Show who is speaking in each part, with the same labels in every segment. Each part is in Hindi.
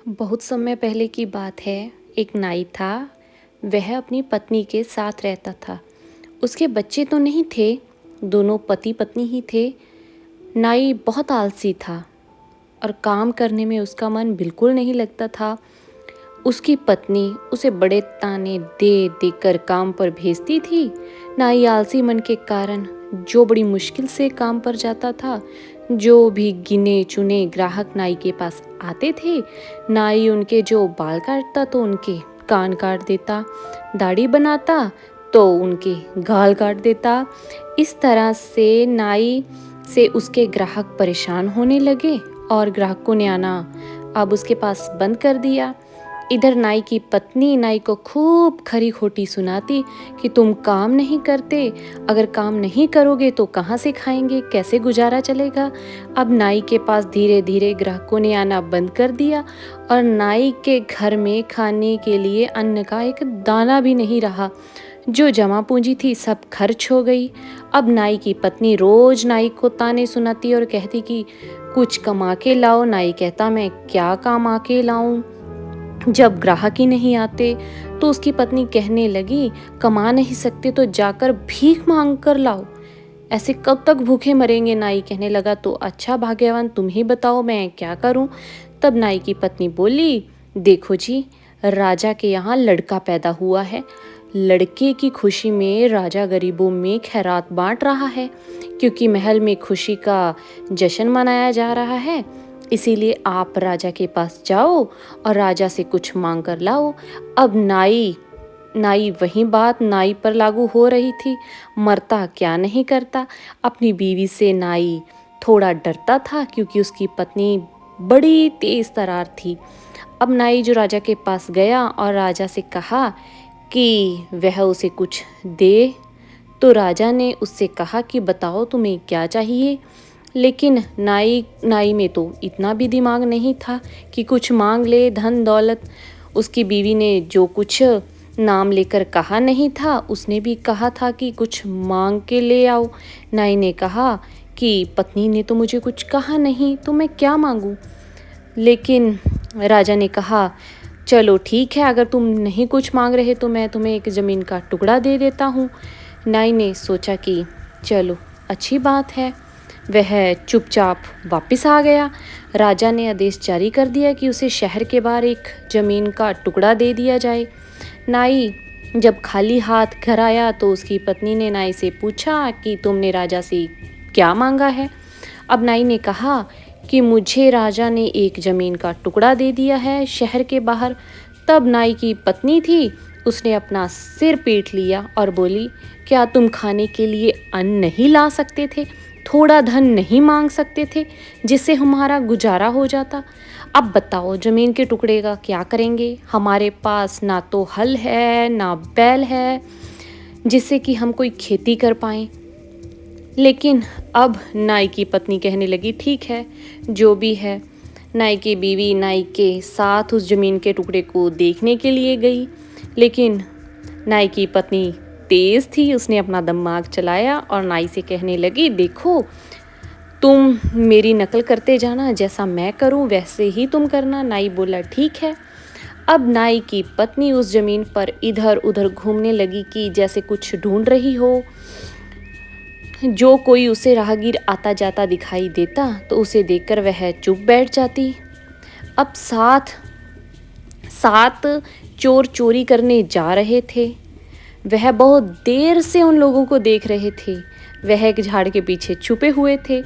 Speaker 1: बहुत समय पहले की बात है। एक नाई था। वह अपनी पत्नी के साथ रहता था। उसके बच्चे तो नहीं थे। दोनों पति पत्नी ही थे। नाई बहुत आलसी था और काम करने में उसका मन बिल्कुल नहीं लगता था। उसकी पत्नी उसे बड़े ताने दे देकर काम पर भेजती थी। नाई आलसी मन के कारण जो बड़ी मुश्किल से काम पर जाता था। जो भी गिने चुने ग्राहक नाई के पास आते थे, नाई उनके जो बाल काटता तो उनके कान काट देता, दाढ़ी बनाता तो उनके गाल काट देता। इस तरह से नाई से उसके ग्राहक परेशान होने लगे और ग्राहकों ने आना अब उसके पास बंद कर दिया। इधर नाई की पत्नी नाई को खूब खरी खोटी सुनाती कि तुम काम नहीं करते, अगर काम नहीं करोगे तो कहाँ से खाएंगे, कैसे गुजारा चलेगा। अब नाई के पास धीरे धीरे ग्राहकों ने आना बंद कर दिया और नाई के घर में खाने के लिए अन्न का एक दाना भी नहीं रहा। जो जमा पूंजी थी सब खर्च हो गई। अब नाई की पत्नी रोज नाई को ताने सुनाती और कहती कि कुछ कमा के लाओ। नाई कहता मैं क्या कमा के लाऊं, जब ग्राहक ही नहीं आते। तो उसकी पत्नी कहने लगी कमा नहीं सकते तो जाकर भीख मांग कर लाओ, ऐसे कब तक भूखे मरेंगे। नाई कहने लगा तो अच्छा भाग्यवान तुम ही बताओ मैं क्या करूं। तब नाई की पत्नी बोली देखो जी, राजा के यहाँ लड़का पैदा हुआ है। लड़के की खुशी में राजा गरीबों में खैरात बांट रहा है, क्योंकि महल में खुशी का जश्न मनाया जा रहा है। इसीलिए आप राजा के पास जाओ और राजा से कुछ मांग कर लाओ। अब नाई नाई वही बात नाई पर लागू हो रही थी। मरता क्या नहीं करता। अपनी बीवी से नाई थोड़ा डरता था, क्योंकि उसकी पत्नी बड़ी तेज तरार थी। अब नाई जो राजा के पास गया और राजा से कहा कि वह उसे कुछ दे, तो राजा ने उससे कहा कि बताओ तुम्हें क्या चाहिए। लेकिन नाई नाई में तो इतना भी दिमाग नहीं था कि कुछ मांग ले धन दौलत। उसकी बीवी ने जो कुछ नाम लेकर कहा नहीं था, उसने भी कहा था कि कुछ मांग के ले आओ। नाई ने कहा कि पत्नी ने तो मुझे कुछ कहा नहीं, तो मैं क्या मांगूं। लेकिन राजा ने कहा चलो ठीक है, अगर तुम नहीं कुछ मांग रहे तो मैं तुम्हें एक ज़मीन का टुकड़ा दे देता हूँ। नाई ने सोचा कि चलो अच्छी बात है। वह चुपचाप वापस आ गया। राजा ने आदेश जारी कर दिया कि उसे शहर के बाहर एक ज़मीन का टुकड़ा दे दिया जाए। नाई जब खाली हाथ घर आया तो उसकी पत्नी ने नाई से पूछा कि तुमने राजा से क्या मांगा है। अब नाई ने कहा कि मुझे राजा ने एक ज़मीन का टुकड़ा दे दिया है शहर के बाहर। तब नाई की पत्नी थी, उसने अपना सिर पीट लिया और बोली क्या तुम खाने के लिए अन्न नहीं ला सकते थे, थोड़ा धन नहीं मांग सकते थे जिससे हमारा गुजारा हो जाता। अब बताओ ज़मीन के टुकड़े का क्या करेंगे। हमारे पास ना तो हल है ना बैल है जिससे कि हम कोई खेती कर पाएं। लेकिन अब नाई की पत्नी कहने लगी ठीक है, जो भी है। नाई की बीवी नाई के साथ उस ज़मीन के टुकड़े को देखने के लिए गई। लेकिन नाई की पत्नी तेज थी, उसने अपना दिमाग चलाया और नाई से कहने लगी देखो, तुम मेरी नकल करते जाना, जैसा मैं करूं वैसे ही तुम करना। नाई बोला ठीक है। अब नाई की पत्नी उस ज़मीन पर इधर उधर घूमने लगी कि जैसे कुछ ढूंढ रही हो। जो कोई उसे राहगीर आता जाता दिखाई देता तो उसे देखकर वह चुप बैठ जाती। अब सात सात चोर चोरी करने जा रहे थे। वह बहुत देर से उन लोगों को देख रहे थे। वह एक झाड़ के पीछे छुपे हुए थे।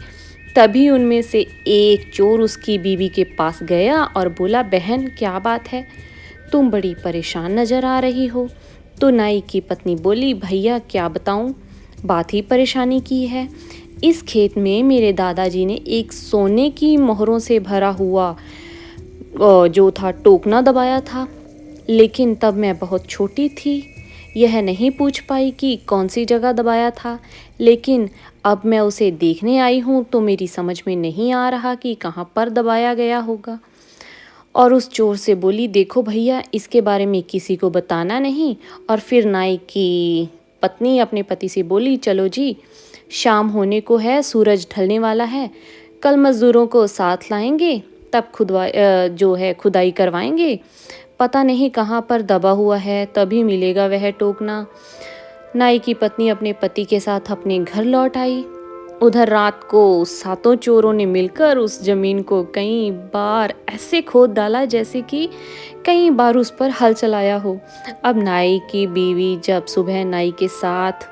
Speaker 1: तभी उनमें से एक चोर उसकी बीवी के पास गया और बोला बहन क्या बात है, तुम बड़ी परेशान नजर आ रही हो। तो नाई की पत्नी बोली भैया क्या बताऊं, बात ही परेशानी की है। इस खेत में मेरे दादाजी ने एक सोने की मोहरों से भरा हुआ जो था टोकना दबाया था। लेकिन तब मैं बहुत छोटी थी, यह नहीं पूछ पाई कि कौन सी जगह दबाया था। लेकिन अब मैं उसे देखने आई हूँ तो मेरी समझ में नहीं आ रहा कि कहाँ पर दबाया गया होगा। और उस चोर से बोली देखो भैया, इसके बारे में किसी को बताना नहीं। और फिर नाई की पत्नी अपने पति से बोली चलो जी, शाम होने को है, सूरज ढलने वाला है, कल मज़दूरों को साथ लाएंगे तब जो है खुदाई करवाएंगे। पता नहीं कहाँ पर दबा हुआ है, तभी मिलेगा वह टोकना। नाई की पत्नी अपने पति के साथ अपने घर लौट आई। उधर रात को सातों चोरों ने मिलकर उस जमीन को कई बार ऐसे खोद डाला जैसे कि कई बार उस पर हल चलाया हो। अब नाई की बीवी जब सुबह नाई के साथ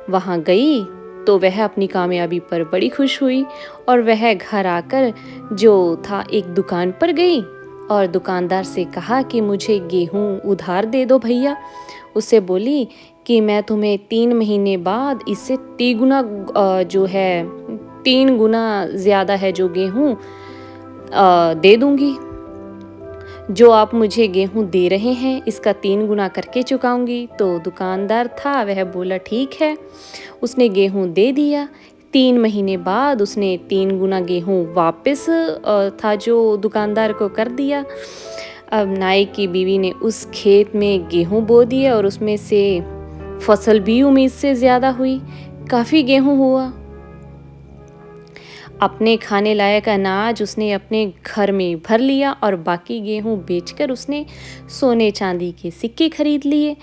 Speaker 1: वहां गई तो वह अपनी कामयाबी पर बड़ी खुश हुई और वह घर आकर जो था एक दुकान पर गई और दुकानदार से कहा कि मुझे गेहूं उधार दे दो भैया। उससे बोली कि मैं तुम्हें 3 महीने बाद इससे 3 गुना जो है 3 गुना ज़्यादा है जो गेहूं दे दूंगी। जो आप मुझे गेहूं दे रहे हैं इसका 3 गुना करके चुकाऊंगी। तो दुकानदार था वह बोला ठीक है। उसने गेहूं दे दिया। 3 महीने बाद उसने 3 गुना गेहूं वापस था जो दुकानदार को कर दिया। अब नाई की बीवी ने उस खेत में गेहूं बो दिया और उसमें से फसल भी उम्मीद से ज़्यादा हुई। काफ़ी गेहूं हुआ। अपने खाने लायक अनाज उसने अपने घर में भर लिया और बाकी गेहूं बेचकर उसने सोने चांदी के सिक्के खरीद लिए।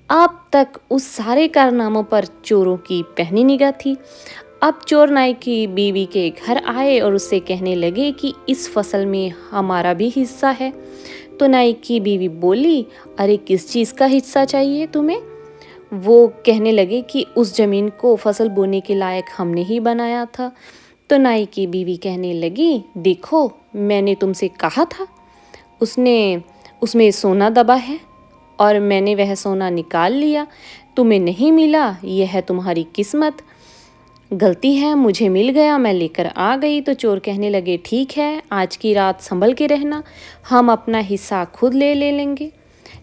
Speaker 1: अब तक उस सारे कारनामों पर चोरों की पैनी निगाह थी। अब चोर नाई की बीवी के घर आए और उससे कहने लगे कि इस फसल में हमारा भी हिस्सा है। तो नाई की बीवी बोली, अरे किस चीज़ का हिस्सा चाहिए तुम्हें? वो कहने लगे कि उस जमीन को फसल बोने के लायक हमने ही बनाया था। तो नाई की बीवी कहने लगी, देखो मैंने तुमसे कहा था उसमें सोना दबा है और मैंने वह सोना निकाल लिया। तुम्हें नहीं मिला, यह है तुम्हारी किस्मत। गलती है, मुझे मिल गया, मैं लेकर आ गई। तो चोर कहने लगे ठीक है, आज की रात संभल के रहना, हम अपना हिस्सा खुद ले लेंगे।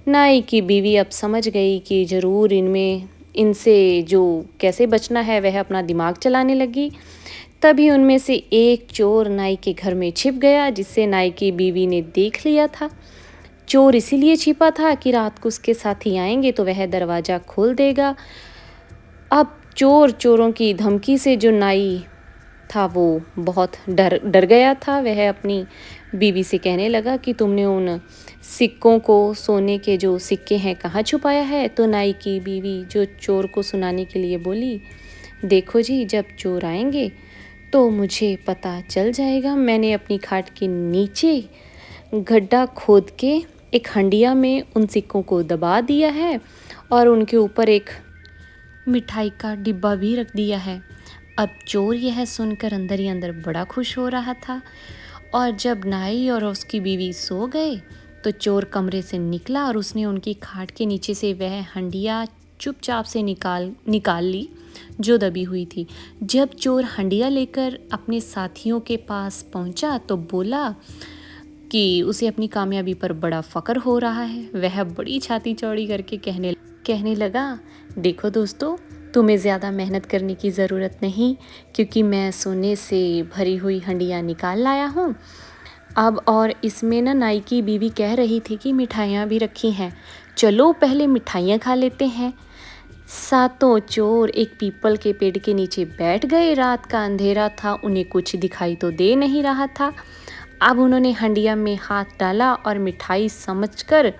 Speaker 1: नाई की बीवी अब समझ गई कि ज़रूर इनसे जो कैसे बचना है वह अपना दिमाग चलाने लगी। तभी उनमें से एक चोर नाई के घर में छिप गया जिससे नाई की बीवी ने देख लिया था। चोर इसीलिए छिपा था कि रात को उसके साथी आएंगे तो वह दरवाज़ा खोल देगा। अब चोरों की धमकी से जो नाई था वो बहुत डर गया था। वह अपनी बीवी से कहने लगा कि तुमने उन सिक्कों को, सोने के जो सिक्के हैं, कहाँ छुपाया है? तो नाई की बीवी जो चोर को सुनाने के लिए बोली, देखो जी, जब चोर आएंगे तो मुझे पता चल जाएगा। मैंने अपनी खाट के नीचे गड्ढा खोद के एक हंडिया में उन सिक्कों को दबा दिया है और उनके ऊपर एक मिठाई का डिब्बा भी रख दिया है। अब चोर यह सुनकर अंदर ही अंदर बड़ा खुश हो रहा था। और जब नाई और उसकी बीवी सो गए तो चोर कमरे से निकला और उसने उनकी खाट के नीचे से वह हंडिया चुपचाप से निकाल ली जो दबी हुई थी। जब चोर हंडिया लेकर अपने साथियों के पास पहुंचा तो बोला कि उसे अपनी कामयाबी पर बड़ा फ़क्र हो रहा है। वह बड़ी छाती चौड़ी करके कहने लगा, देखो दोस्तों, तुम्हें ज़्यादा मेहनत करने की ज़रूरत नहीं, क्योंकि मैं सोने से भरी हुई हंडिया निकाल लाया हूँ। अब और इसमें ना नाई की बीवी कह रही थी कि मिठाइयाँ भी रखी हैं, चलो पहले मिठाइयाँ खा लेते हैं। सातों चोर एक पीपल के पेड़ के नीचे बैठ गए। रात का अंधेरा था, उन्हें कुछ दिखाई तो दे नहीं रहा था। अब उन्होंने हंडिया में हाथ डाला और मिठाई समझकर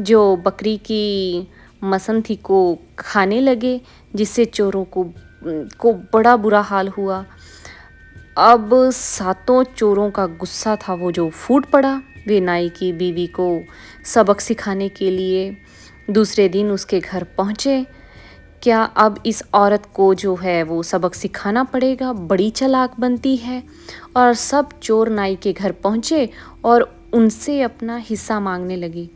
Speaker 1: जो बकरी की मसन थी को खाने लगे, जिससे चोरों को बड़ा बुरा हाल हुआ। अब सातों चोरों का गुस्सा था वो जो फूट पड़ा। वे नाई की बीवी को सबक सिखाने के लिए दूसरे दिन उसके घर पहुँचे। क्या अब इस औरत को जो है वो सबक सिखाना पड़ेगा, बड़ी चालाक बनती है। और सब चोर नाई के घर पहुँचे और उनसे अपना हिस्सा मांगने लगी।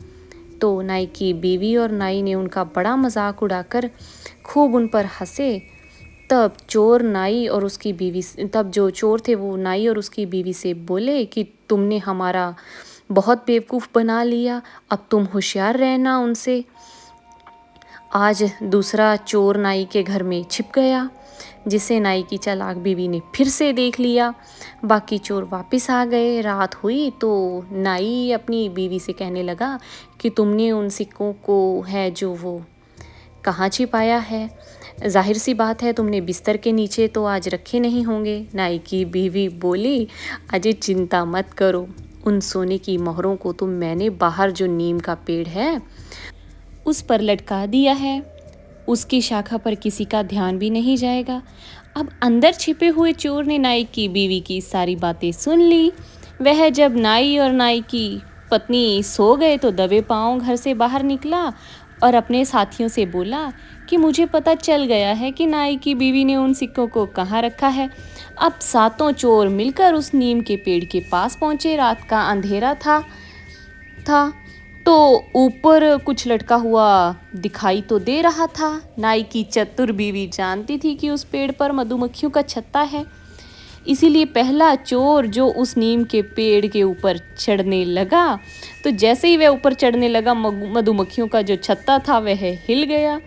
Speaker 1: तो नाई की बीवी और नाई ने उनका बड़ा मजाक उड़ाकर खूब उन पर हंसे। तब जो चोर थे वो नाई और उसकी बीवी से बोले कि तुमने हमारा बहुत बेवकूफ़ बना लिया, अब तुम होशियार रहना उनसे। आज दूसरा चोर नाई के घर में छिप गया, जिसे नाई की चालाक बीवी ने फिर से देख लिया। बाकी चोर वापस आ गए। रात हुई तो नाई अपनी बीवी से कहने लगा कि तुमने उन सिक्कों को है जो वो कहाँ छिपाया है? जाहिर सी बात है तुमने बिस्तर के नीचे तो आज रखे नहीं होंगे। नाई की बीवी बोली, अजय चिंता मत करो, उन सोने की मोहरों को तो मैंने बाहर जो नीम का पेड़ है उस पर लटका दिया है, उसकी शाखा पर किसी का ध्यान भी नहीं जाएगा। अब अंदर छिपे हुए चोर ने नाई की बीवी की सारी बातें सुन ली। वह जब नाई और नाई की पत्नी सो गए तो दबे पांव घर से बाहर निकला और अपने साथियों से बोला कि मुझे पता चल गया है कि नाई की बीवी ने उन सिक्कों को कहाँ रखा है। अब सातों चोर मिलकर उस नीम के पेड़ के पास पहुंचे। रात का अंधेरा था तो ऊपर कुछ लटका हुआ दिखाई तो दे रहा था। नाई की चतुर बीवी जानती थी कि उस पेड़ पर मधुमक्खियों का छत्ता है, इसीलिए पहला चोर जो उस नीम के पेड़ के ऊपर चढ़ने लगा, तो जैसे ही वह ऊपर चढ़ने लगा मधुमक्खियों का जो छत्ता था वह हिल गया।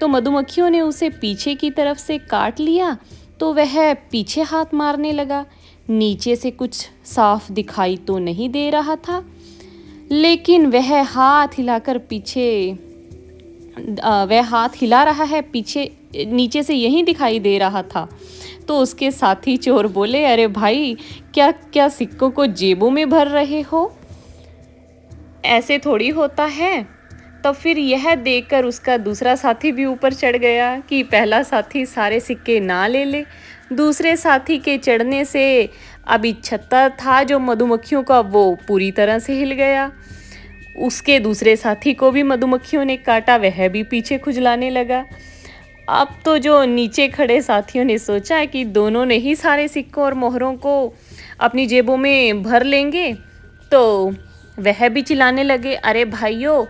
Speaker 1: तो मधुमक्खियों ने उसे पीछे की तरफ से काट लिया तो वह पीछे हाथ मारने लगा। नीचे से कुछ साफ दिखाई तो नहीं दे रहा था, लेकिन वह हाथ हिला रहा है, पीछे नीचे से यही दिखाई दे रहा था। तो उसके साथी चोर बोले, अरे भाई, क्या क्या सिक्कों को जेबों में भर रहे हो? ऐसे थोड़ी होता है। तब फिर यह देखकर उसका दूसरा साथी भी ऊपर चढ़ गया कि पहला साथी सारे सिक्के ना ले। दूसरे साथी के चढ़ने से अभी छत्ता था जो मधुमक्खियों का, वो पूरी तरह से हिल गया। उसके दूसरे साथी को भी मधुमक्खियों ने काटा, वह भी पीछे खुजलाने लगा। अब तो जो नीचे खड़े साथियों ने सोचा कि दोनों ने ही सारे सिक्कों और मोहरों को अपनी जेबों में भर लेंगे, तो वह भी चिल्लाने लगे, अरे भाइयों,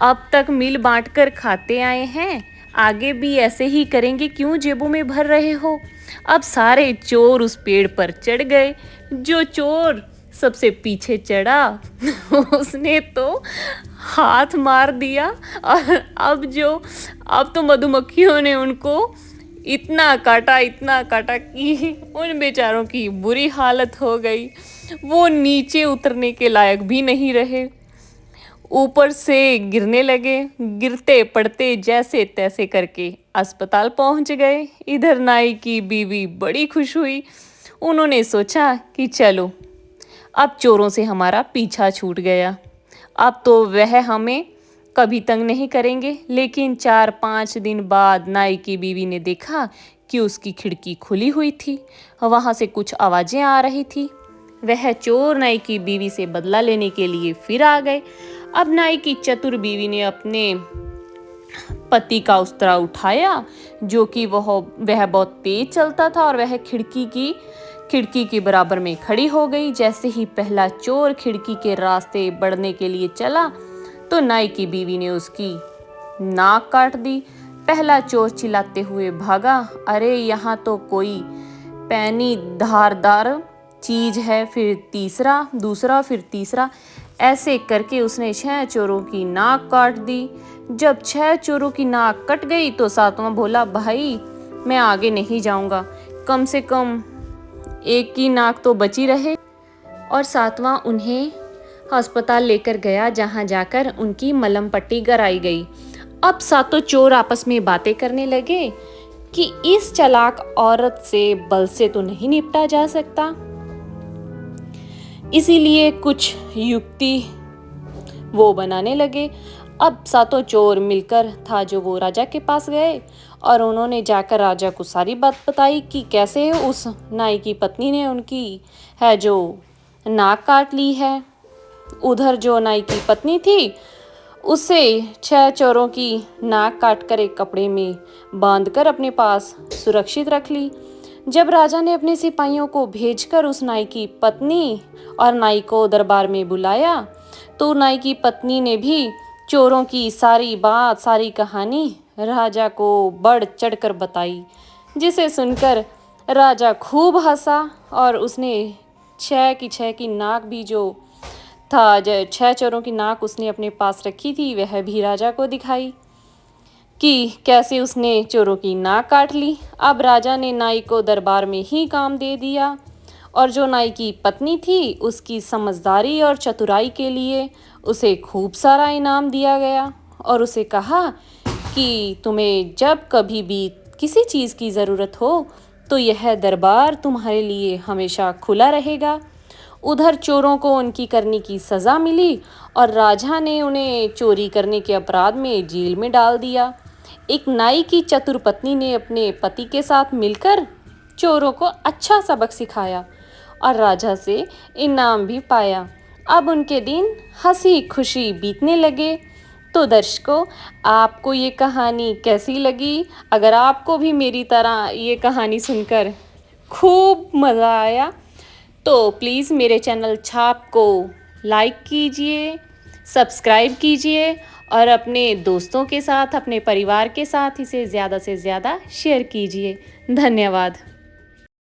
Speaker 1: अब तक मिल बांट कर खाते आए हैं, आगे भी ऐसे ही करेंगे, क्यों जेबों में भर रहे हो? अब सारे चोर उस पेड़ पर चढ़ गए। जो चोर सबसे पीछे चढ़ा उसने तो हाथ मार दिया, और अब तो मधुमक्खियों ने उनको इतना काटा कि उन बेचारों की बुरी हालत हो गई। वो नीचे उतरने के लायक भी नहीं रहे, ऊपर से गिरने लगे। गिरते पड़ते जैसे तैसे करके अस्पताल पहुंच गए। इधर नाई की बीवी बड़ी खुश हुई। उन्होंने सोचा कि चलो, अब चोरों से हमारा पीछा छूट गया, अब तो वह हमें कभी तंग नहीं करेंगे। लेकिन 4-5 दिन बाद नाई की बीवी ने देखा कि उसकी खिड़की खुली हुई थी, वहाँ से कुछ आवाज़ें आ रही थी। वह चोर नाई की बीवी से बदला लेने के लिए फिर आ गए। अब नाई की चतुर बीवी ने अपने पति का उस्तरा उठाया, जो कि वह बहुत तेज चलता था, और वह खिड़की के बराबर में खड़ी हो गई। जैसे ही पहला चोर खिड़की के रास्ते बढ़ने के लिए चला तो नाई की बीवी ने उसकी नाक काट दी। पहला चोर चिल्लाते हुए भागा, अरे यहाँ तो कोई पैनी धारदार चीज है। फिर दूसरा, फिर तीसरा, ऐसे करके उसने 6 चोरों की नाक काट दी। जब 6 चोरों की नाक कट गई तो सातवां बोला, भाई, मैं आगे नहीं जाऊंगा, कम से कम एक की नाक तो बची रहे। और सातवां उन्हें अस्पताल लेकर गया, जहां जाकर उनकी मलहम पट्टी कराई गई। अब सातों चोर आपस में बातें करने लगे कि इस चालाक औरत से बल से तो नहीं निपटा जा सकता, इसीलिए कुछ युक्ति वो बनाने लगे। अब सातों चोर मिलकर वो राजा के पास गए और उन्होंने जाकर राजा को सारी बात बताई कि कैसे उस नाई की पत्नी ने उनकी जो नाक काट ली है। उधर जो नाई की पत्नी थी उसे 6 चोरों की नाक काटकर एक कपड़े में बांधकर अपने पास सुरक्षित रख ली। जब राजा ने अपने सिपाहियों को भेजकर उस नाई की पत्नी और नाई को दरबार में बुलाया, तो नाई की पत्नी ने भी चोरों की सारी कहानी राजा को बढ़ चढ़कर बताई, जिसे सुनकर राजा खूब हंसा और उसने 6 की नाक भी जो था, 6 चोरों की नाक उसने अपने पास रखी थी, वह भी राजा को दिखाई कि कैसे उसने चोरों की नाक काट ली। अब राजा ने नाई को दरबार में ही काम दे दिया, और जो नाई की पत्नी थी उसकी समझदारी और चतुराई के लिए उसे खूब सारा इनाम दिया गया, और उसे कहा कि तुम्हें जब कभी भी किसी चीज़ की ज़रूरत हो तो यह दरबार तुम्हारे लिए हमेशा खुला रहेगा। उधर चोरों को उनकी करनी की सज़ा मिली और राजा ने उन्हें चोरी करने के अपराध में जेल में डाल दिया। एक नाई की चतुर पत्नी ने अपने पति के साथ मिलकर चोरों को अच्छा सबक सिखाया और राजा से इनाम भी पाया। अब उनके दिन हंसी खुशी बीतने लगे। तो दर्शकों, आपको ये कहानी कैसी लगी? अगर आपको भी मेरी तरह ये कहानी सुनकर खूब मज़ा आया तो प्लीज़ मेरे चैनल छाप को लाइक कीजिए, सब्सक्राइब कीजिए और अपने दोस्तों के साथ, अपने परिवार के साथ इसे ज़्यादा से ज़्यादा शेयर कीजिए। धन्यवाद।